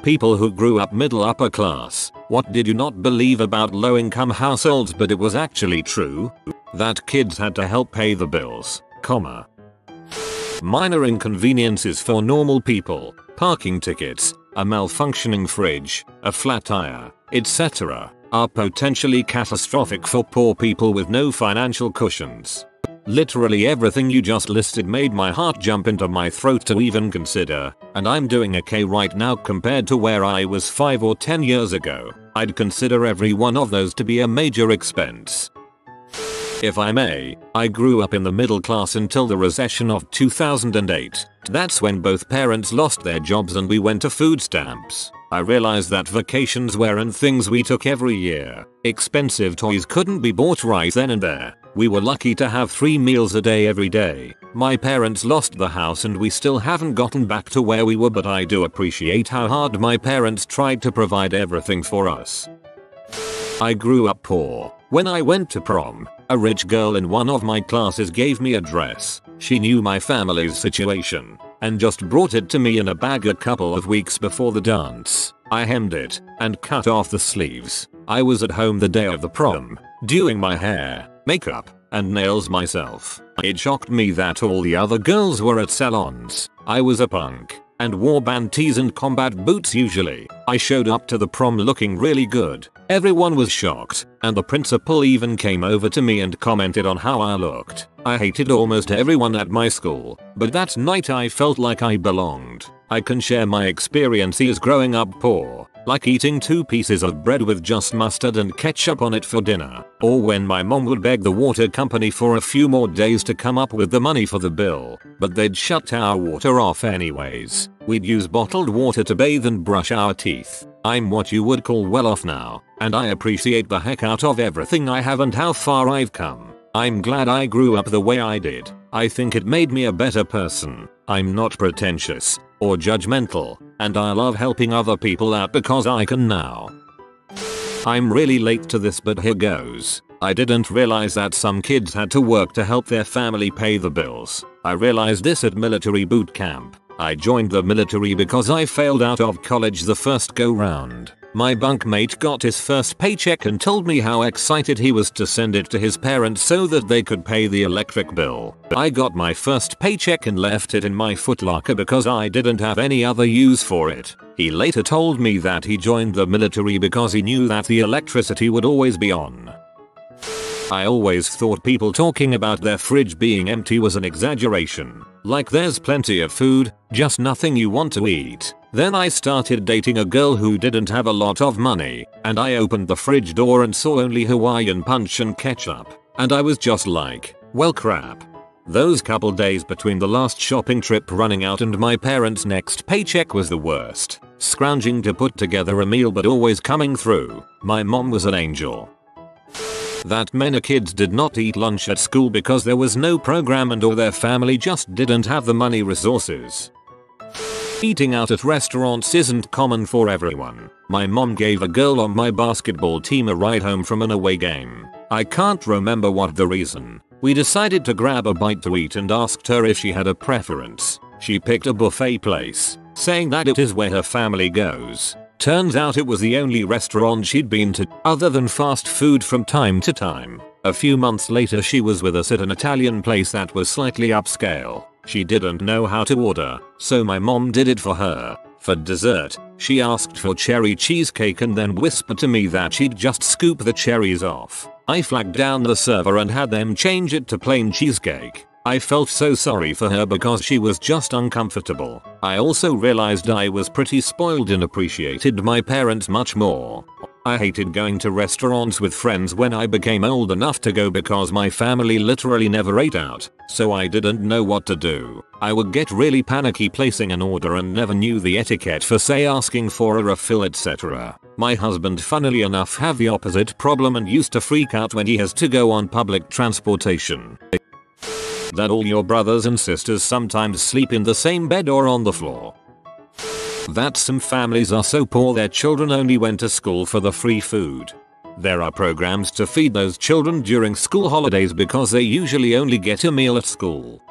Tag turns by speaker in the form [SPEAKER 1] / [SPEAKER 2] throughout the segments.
[SPEAKER 1] People who grew up middle upper class, what did you not believe about low income households, but it was actually true? That kids had to help pay the bills, comma. Minor inconveniences for normal people, parking tickets, a malfunctioning fridge, a flat tire, etc., are potentially catastrophic for poor people with no financial cushions. Literally everything you just listed made my heart jump into my throat to even consider, and I'm doing okay right now compared to where I was 5 or 10 years ago. I'd consider every one of those to be a major expense. If I may, I grew up in the middle class until the recession of 2008. That's when both parents lost their jobs and we went to food stamps. I realized that vacations weren't things we took every year. Expensive toys couldn't be bought right then and there. We were lucky to have 3 meals a day every day. My parents lost the house and we still haven't gotten back to where we were, but I do appreciate how hard my parents tried to provide everything for us. I grew up poor. When I went to prom, a rich girl in one of my classes gave me a dress. She knew my family's situation and just brought it to me in a bag a couple of weeks before the dance. I hemmed it and cut off the sleeves. I was at home the day of the prom, doing my hair, makeup, and nails myself. It shocked me that all the other girls were at salons. I was a punk and wore band tees and combat boots usually. I showed up to the prom looking really good. Everyone was shocked, and the principal even came over to me and commented on how I looked. I hated almost everyone at my school, but that night I felt like I belonged. I can share my experiences growing up poor, like eating 2 pieces of bread with just mustard and ketchup on it for dinner, or when my mom would beg the water company for a few more days to come up with the money for the bill, but they'd shut our water off anyways. We'd use bottled water to bathe and brush our teeth. I'm what you would call well off now, and I appreciate the heck out of everything I have and how far I've come. I'm glad I grew up the way I did. I think it made me a better person. I'm not pretentious or judgmental, and I love helping other people out because I can now. I'm really late to this, but here goes. I didn't realize that some kids had to work to help their family pay the bills. I realized this at military boot camp. I joined the military because I failed out of college the first go round. My bunkmate got his first paycheck and told me how excited he was to send it to his parents so that they could pay the electric bill. I got my first paycheck and left it in my footlocker because I didn't have any other use for it. He later told me that he joined the military because he knew that the electricity would always be on. I always thought people talking about their fridge being empty was an exaggeration. Like there's plenty of food, just nothing you want to eat. Then I started dating a girl who didn't have a lot of money, and I opened the fridge door and saw only Hawaiian punch and ketchup. And I was just like, well crap. Those couple days between the last shopping trip running out and my parents' next paycheck was the worst. Scrounging to put together a meal but always coming through. My mom was an angel. That many kids did not eat lunch at school because there was no program and or their family just didn't have the money resources. Eating out at restaurants isn't common for everyone. My mom gave a girl on my basketball team a ride home from an away game. I can't remember what the reason. We decided to grab a bite to eat and asked her if she had a preference. She picked a buffet place, saying that it is where her family goes. Turns out it was the only restaurant she'd been to other than fast food from time to time. A few months later she was with us at an Italian place that was slightly upscale. She didn't know how to order, so my mom did it for her. For dessert, she asked for cherry cheesecake and then whispered to me that she'd just scoop the cherries off. I flagged down the server and had them change it to plain cheesecake. I felt so sorry for her because she was just uncomfortable. I also realized I was pretty spoiled and appreciated my parents much more. I hated going to restaurants with friends when I became old enough to go because my family literally never ate out, so I didn't know what to do. I would get really panicky placing an order and never knew the etiquette for say asking for a refill, etc. My husband funnily enough have the opposite problem and used to freak out when he has to go on public transportation. That all your brothers and sisters sometimes sleep in the same bed or on the floor. That some families are so poor their children only went to school for the free food. There are programs to feed those children during school holidays because they usually only get a meal at school.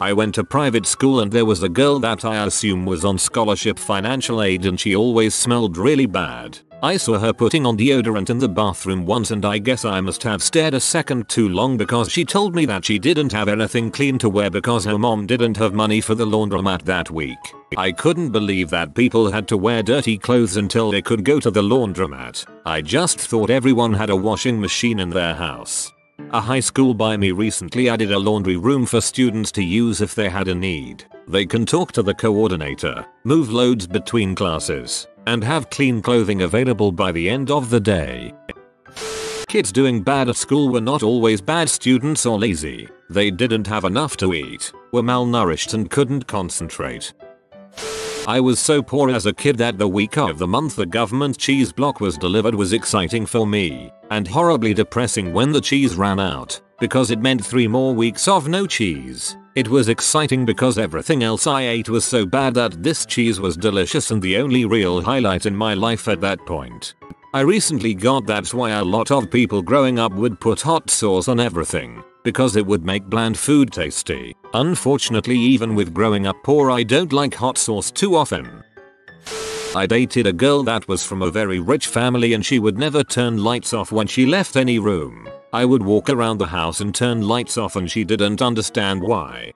[SPEAKER 1] I went to private school and there was a girl that I assume was on scholarship financial aid and she always smelled really bad. I saw her putting on deodorant in the bathroom once and I guess I must have stared a second too long because she told me that she didn't have anything clean to wear because her mom didn't have money for the laundromat that week. I couldn't believe that people had to wear dirty clothes until they could go to the laundromat. I just thought everyone had a washing machine in their house. A high school by me recently added a laundry room for students to use if they had a need. They can talk to the coordinator, move loads between classes, and have clean clothing available by the end of the day. Kids doing bad at school were not always bad students or lazy. They didn't have enough to eat, were malnourished and couldn't concentrate. I was so poor as a kid that the week of the month the government cheese block was delivered was exciting for me, and horribly depressing when the cheese ran out, because it meant 3 more weeks of no cheese. It was exciting because everything else I ate was so bad that this cheese was delicious and the only real highlight in my life at that point. I recently got that's why a lot of people growing up would put hot sauce on everything, because it would make bland food tasty. Unfortunately, even with growing up poor, I don't like hot sauce too often. I dated a girl that was from a very rich family and she would never turn lights off when she left any room. I would walk around the house and turn lights off and she didn't understand why.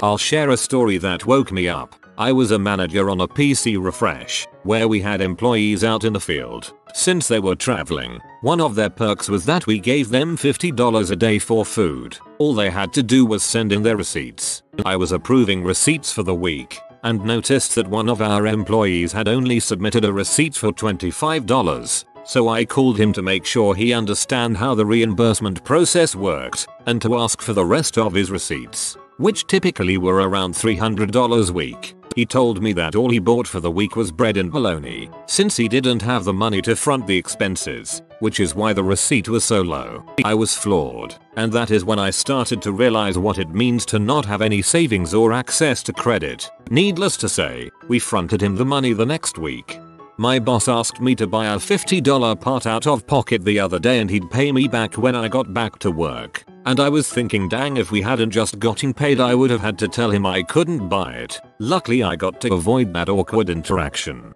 [SPEAKER 1] I'll share a story that woke me up. I was a manager on a PC refresh, where we had employees out in the field. Since they were traveling, one of their perks was that we gave them $50 a day for food. All they had to do was send in their receipts. I was approving receipts for the week, and noticed that one of our employees had only submitted a receipt for $25. So I called him to make sure he understand how the reimbursement process worked, and to ask for the rest of his receipts, which typically were around $300 a week. He told me that all he bought for the week was bread and bologna, since he didn't have the money to front the expenses, which is why the receipt was so low. I was floored, and that is when I started to realize what it means to not have any savings or access to credit. Needless to say, we fronted him the money the next week. My boss asked me to buy a $50 part out of pocket the other day and he'd pay me back when I got back to work. And I was thinking, dang, if we hadn't just gotten paid I would have had to tell him I couldn't buy it. Luckily I got to avoid that awkward interaction.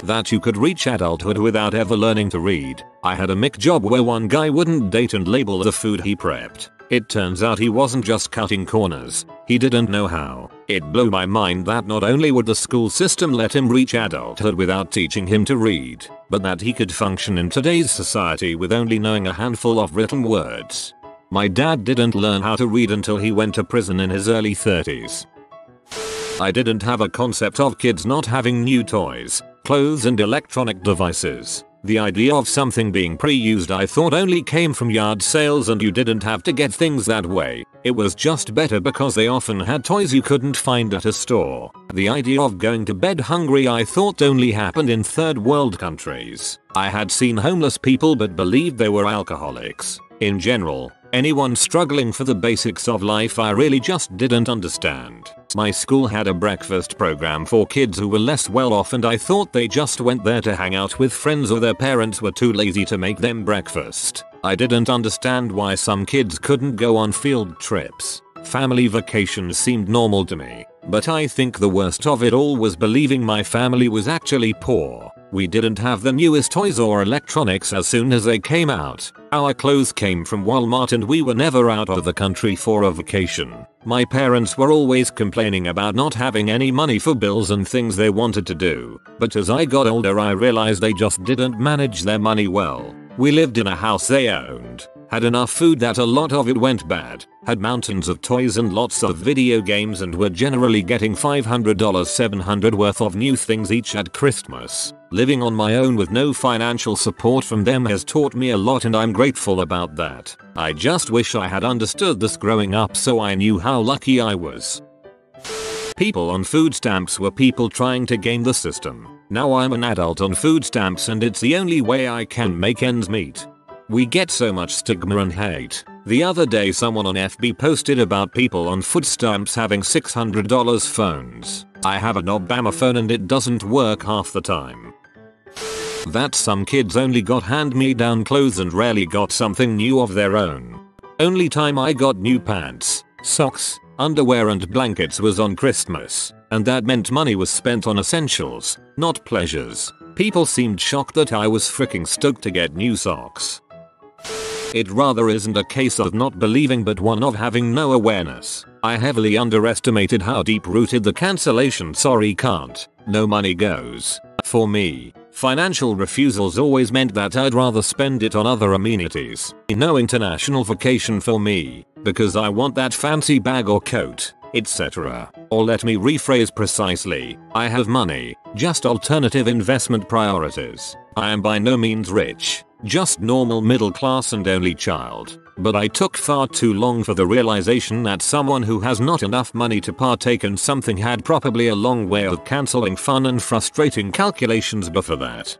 [SPEAKER 1] That you could reach adulthood without ever learning to read. I had a Mick job where one guy wouldn't date and label the food he prepped. It turns out he wasn't just cutting corners, he didn't know how. It blew my mind that not only would the school system let him reach adulthood without teaching him to read, but that he could function in today's society with only knowing a handful of written words. My dad didn't learn how to read until he went to prison in his early 30s. I didn't have a concept of kids not having new toys, clothes and electronic devices. The idea of something being pre-used I thought only came from yard sales and you didn't have to get things that way. It was just better because they often had toys you couldn't find at a store. The idea of going to bed hungry I thought only happened in third world countries. I had seen homeless people but believed they were alcoholics. In general, anyone struggling for the basics of life I really just didn't understand. My school had a breakfast program for kids who were less well off and I thought they just went there to hang out with friends or their parents were too lazy to make them breakfast. I didn't understand why some kids couldn't go on field trips. Family vacations seemed normal to me, but I think the worst of it all was believing my family was actually poor. We didn't have the newest toys or electronics as soon as they came out. Our clothes came from Walmart and we were never out of the country for a vacation. My parents were always complaining about not having any money for bills and things they wanted to do. But as I got older I realized they just didn't manage their money well. We lived in a house they owned, had enough food that a lot of it went bad, had mountains of toys and lots of video games and were generally getting $500 $700 worth of new things each at Christmas. Living on my own with no financial support from them has taught me a lot and I'm grateful about that. I just wish I had understood this growing up so I knew how lucky I was. People on food stamps were people trying to game the system. Now I'm an adult on food stamps and it's the only way I can make ends meet. We get so much stigma and hate. The other day someone on FB posted about people on food stamps having $600 phones. I have an Obama phone and it doesn't work half the time. That some kids only got hand-me-down clothes and rarely got something new of their own. Only time I got new pants, socks, underwear and blankets was on Christmas, and that meant money was spent on essentials, not pleasures. People seemed shocked that I was freaking stoked to get new socks. It rather isn't a case of not believing but one of having no awareness. I heavily underestimated how deep-rooted the cancellation sorry can't, no money goes. For me, financial refusals always meant that I'd rather spend it on other amenities. No international vacation for me, because I want that fancy bag or coat, etc. Or let me rephrase precisely, I have money, just alternative investment priorities. I am by no means rich, just normal middle class and only child. But I took far too long for the realization that someone who has not enough money to partake in something had probably a long way of cancelling fun and frustrating calculations before that.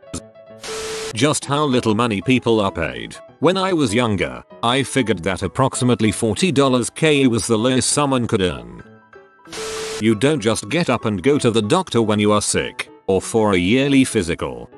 [SPEAKER 1] Just how little money people are paid. When I was younger, I figured that approximately $40k was the lowest someone could earn. You don't just get up and go to the doctor when you are sick, or for a yearly physical.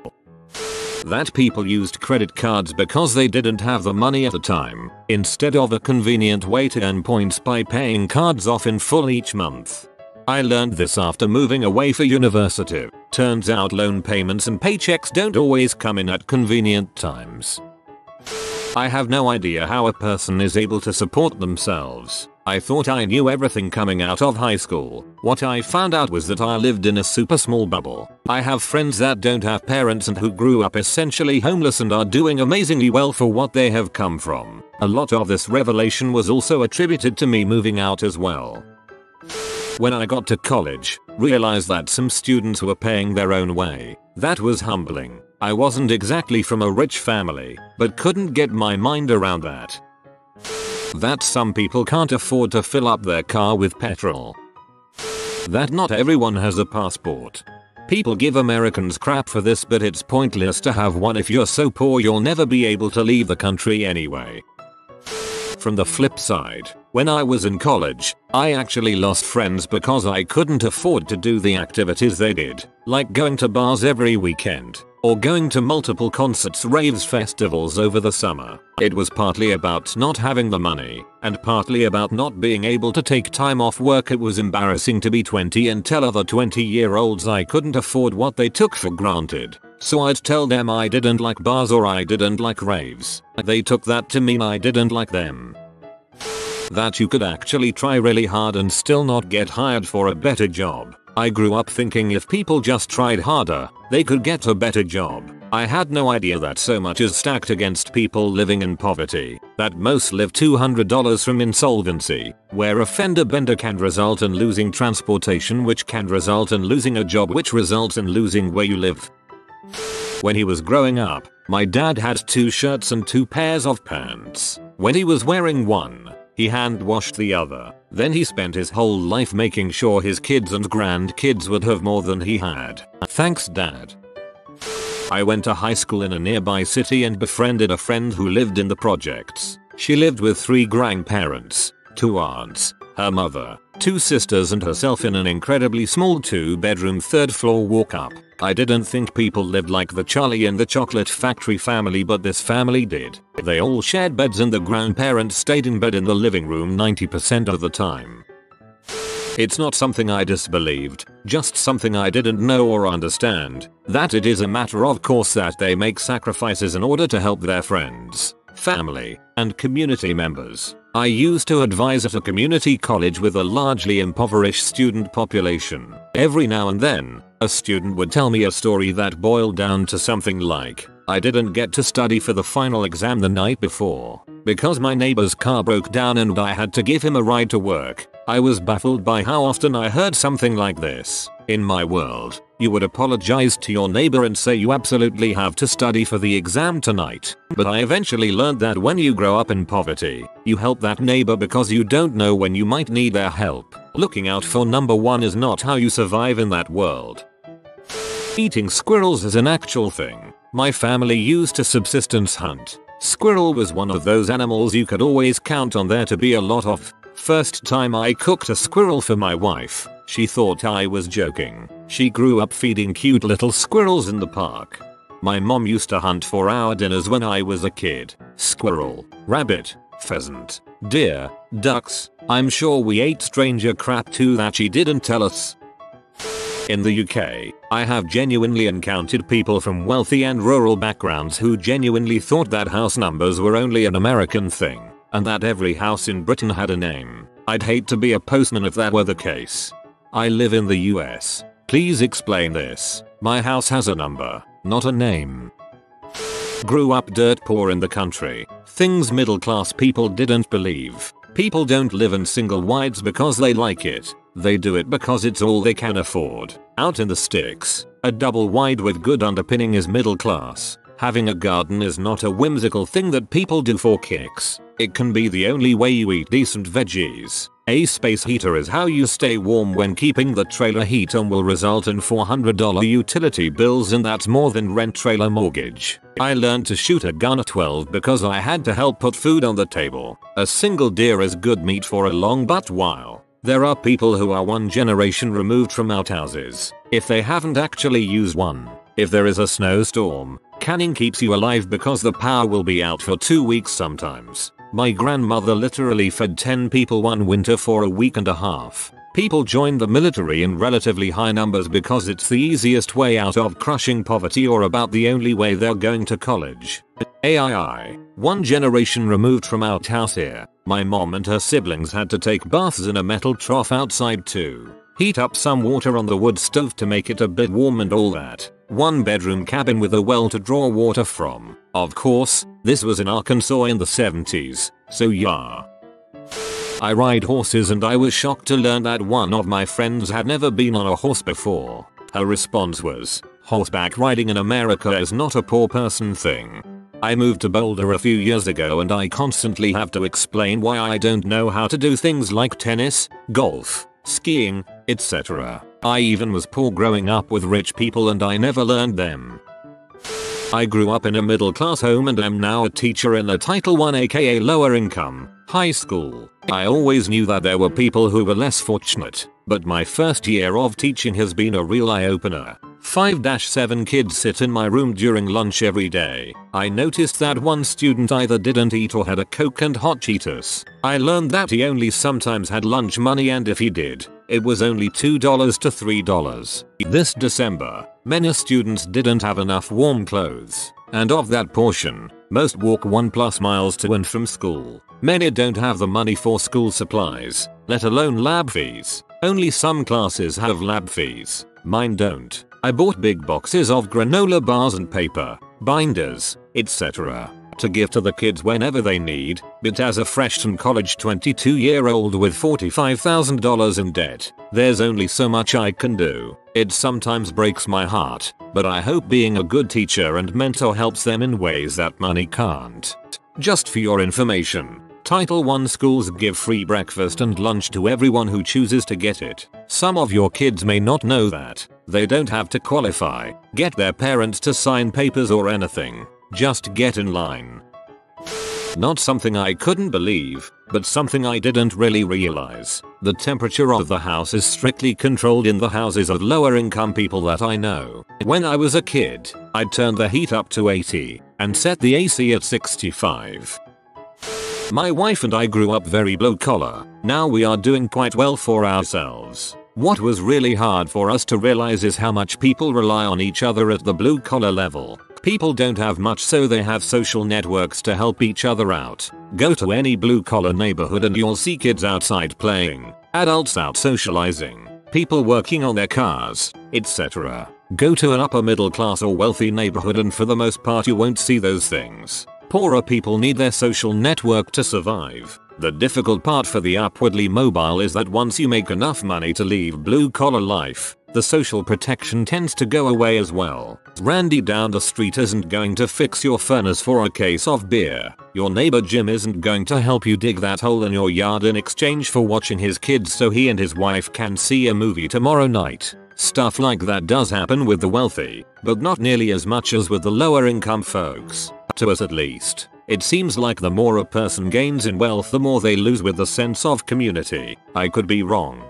[SPEAKER 1] That people used credit cards because they didn't have the money at the time, instead of a convenient way to earn points by paying cards off in full each month. I learned this after moving away for university. Turns out loan payments and paychecks don't always come in at convenient times. I have no idea how a person is able to support themselves. I thought I knew everything coming out of high school. What I found out was that I lived in a super small bubble. I have friends that don't have parents and who grew up essentially homeless and are doing amazingly well for what they have come from. A lot of this revelation was also attributed to me moving out as well. When I got to college, realized that some students were paying their own way. That was humbling. I wasn't exactly from a rich family, but couldn't get my mind around that. That some people can't afford to fill up their car with petrol. That not everyone has a passport. People give Americans crap for this, but it's pointless to have one if you're so poor you'll never be able to leave the country anyway. From the flip side, when I was in college, I actually lost friends because I couldn't afford to do the activities they did, like going to bars every weekend, or going to multiple concerts, raves, festivals over the summer. It was partly about not having the money, and partly about not being able to take time off work. It was embarrassing to be 20 and tell other 20-year-olds I couldn't afford what they took for granted. So I'd tell them I didn't like bars or I didn't like raves. They took that to mean I didn't like them. That you could actually try really hard and still not get hired for a better job. I grew up thinking if people just tried harder, they could get a better job. I had no idea that so much is stacked against people living in poverty, that most live $200 from insolvency, where a fender bender can result in losing transportation, which can result in losing a job, which results in losing where you live. When he was growing up, my dad had 2 shirts and 2 pairs of pants. When he was wearing one, he hand washed the other. Then he spent his whole life making sure his kids and grandkids would have more than he had. Thanks, Dad. I went to high school in a nearby city and befriended a friend who lived in the projects. She lived with 3 grandparents, 2 aunts, her mother, 2 sisters and herself in an incredibly small 2-bedroom 3rd floor walk-up. I didn't think people lived like the Charlie and the Chocolate Factory family, but this family did. They all shared beds and the grandparents stayed in bed in the living room 90% of the time. It's not something I disbelieved, just something I didn't know or understand, that it is a matter of course that they make sacrifices in order to help their friends, family, and community members. I used to advise at a community college with a largely impoverished student population. Every now and then, a student would tell me a story that boiled down to something like, I didn't get to study for the final exam the night before because my neighbor's car broke down and I had to give him a ride to work. I was baffled by how often I heard something like this. In my world, you would apologize to your neighbor and say you absolutely have to study for the exam tonight. But I eventually learned that when you grow up in poverty, you help that neighbor because you don't know when you might need their help. Looking out for number one is not how you survive in that world. Eating squirrels is an actual thing. My family used to subsistence hunt. Squirrel was one of those animals you could always count on there to be a lot of. First time I cooked a squirrel for my wife, she thought I was joking. She grew up feeding cute little squirrels in the park. My mom used to hunt for our dinners when I was a kid. Squirrel, rabbit, pheasant, Deer, ducks, I'm sure we ate stranger crap too that she didn't tell us. In the UK, I have genuinely encountered people from wealthy and rural backgrounds who genuinely thought that house numbers were only an American thing, and that every house in Britain had a name. I'd hate to be a postman if that were the case. I live in the US. Please explain this. My house has a number, not a name. Grew up dirt poor in the country. Things middle class people didn't believe. People don't live in single wides because they like it. They do it because it's all they can afford. Out in the sticks, a double wide with good underpinning is middle class. Having a garden is not a whimsical thing that people do for kicks. It can be the only way you eat decent veggies. A space heater is how you stay warm when keeping the trailer heat on, will result in $400 utility bills, and that's more than rent trailer mortgage. I learned to shoot a gun at 12 because I had to help put food on the table. A single deer is good meat for a long but while. There are people who are one generation removed from outhouses. If they haven't actually used one. If there is a snowstorm, canning keeps you alive because the power will be out for 2 weeks sometimes. My grandmother literally fed 10 people one winter for a week and a half. People join the military in relatively high numbers because it's the easiest way out of crushing poverty, or about the only way they're going to college. AII. One generation removed from outhouse here. My mom and her siblings had to take baths in a metal trough outside to heat up some water on the wood stove to make it a bit warm and all that. 1-bedroom cabin with a well to draw water from. Of course, this was in Arkansas in the 70s, so yeah. I ride horses, and I was shocked to learn that one of my friends had never been on a horse before. Her response was, "Horseback riding in America is not a poor person thing." I moved to Boulder a few years ago, and I constantly have to explain why I don't know how to do things like tennis, golf, skiing, etc. I even was poor growing up with rich people, and I never learned them. I grew up in a middle class home and am now a teacher in a Title I aka lower income high school. I always knew that there were people who were less fortunate, but my first year of teaching has been a real eye-opener. 5-7 kids sit in my room during lunch every day. I noticed that one student either didn't eat or had a Coke and hot Cheetos. I learned that he only sometimes had lunch money, and if he did, it was only $2 to $3. This December, many students didn't have enough warm clothes, and of that portion, most walk 1+ miles to and from school. Many don't have the money for school supplies, let alone lab fees. Only some classes have lab fees. Mine don't. I bought big boxes of granola bars and paper, binders, etc. to give to the kids whenever they need, but as a freshman college 22-year-old with $45,000 in debt, there's only so much I can do. It sometimes breaks my heart, but I hope being a good teacher and mentor helps them in ways that money can't. Just for your information, Title I schools give free breakfast and lunch to everyone who chooses to get it. Some of your kids may not know that. They don't have to qualify, get their parents to sign papers or anything. Just get in line. Not something I couldn't believe, but something I didn't really realize. The temperature of the house is strictly controlled in the houses of lower income people that I know. When I was a kid, I'd turn the heat up to 80 and set the AC at 65. My wife and I grew up very blue collar. Now we are doing quite well for ourselves. What was really hard for us to realize is how much people rely on each other at the blue collar level. People don't have much, so they have social networks to help each other out. Go to any blue collar neighborhood and you'll see kids outside playing, adults out socializing, people working on their cars, etc. Go to an upper middle class or wealthy neighborhood and for the most part you won't see those things. Poorer people need their social network to survive. The difficult part for the upwardly mobile is that once you make enough money to leave blue collar life, the social protection tends to go away as well. Randy down the street isn't going to fix your furnace for a case of beer. Your neighbor Jim isn't going to help you dig that hole in your yard in exchange for watching his kids so he and his wife can see a movie tomorrow night. Stuff like that does happen with the wealthy, but not nearly as much as with the lower income folks. To us at least. It seems like the more a person gains in wealth, the more they lose with the sense of community. I could be wrong.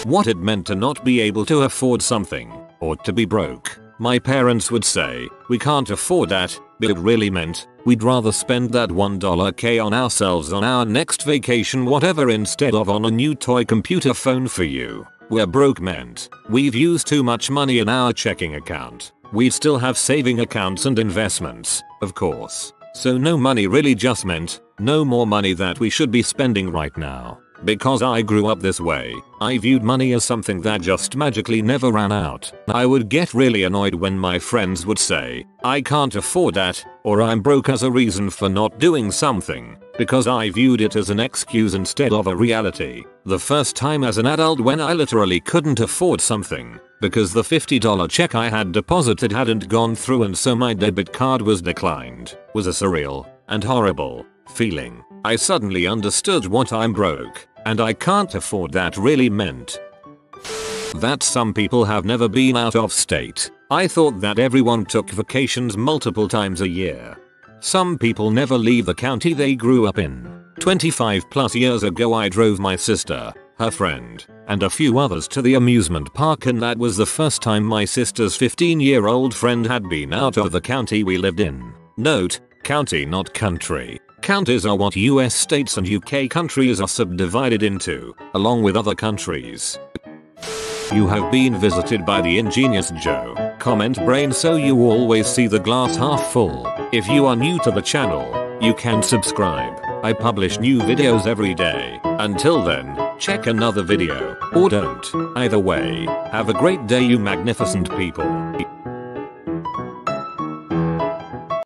[SPEAKER 1] What it meant to not be able to afford something, or to be broke. My parents would say, "We can't afford that," but it really meant, We'd rather spend that $1K on ourselves on our next vacation whatever instead of on a new toy computer phone for you. We're broke meant we've used too much money in our checking account. We still have saving accounts and investments, of course. So no money really just meant no more money that we should be spending right now. Because I grew up this way, I viewed money as something that just magically never ran out. I would get really annoyed when my friends would say, I can't afford that, or I'm broke as a reason for not doing something, because I viewed it as an excuse instead of a reality. The first time as an adult when I literally couldn't afford something, because the $50 check I had deposited hadn't gone through and so my debit card was declined, was a surreal and horrible feeling. I suddenly understood what I'm broke, and I can't afford that really meant. That some people have never been out of state. I thought that everyone took vacations multiple times a year. Some people never leave the county they grew up in. 25 plus years ago I drove my sister, her friend, and a few others to the amusement park, and that was the first time my sister's 15-year-old friend had been out of the county we lived in. Note, county not country. Counties are what US states and UK countries are subdivided into, along with other countries. You have been visited by the ingenious Joe. Comment brain so you always see the glass half full. If you are new to the channel, you can subscribe. I publish new videos every day. Until then, check another video, or don't. Either way, have a great day you magnificent people.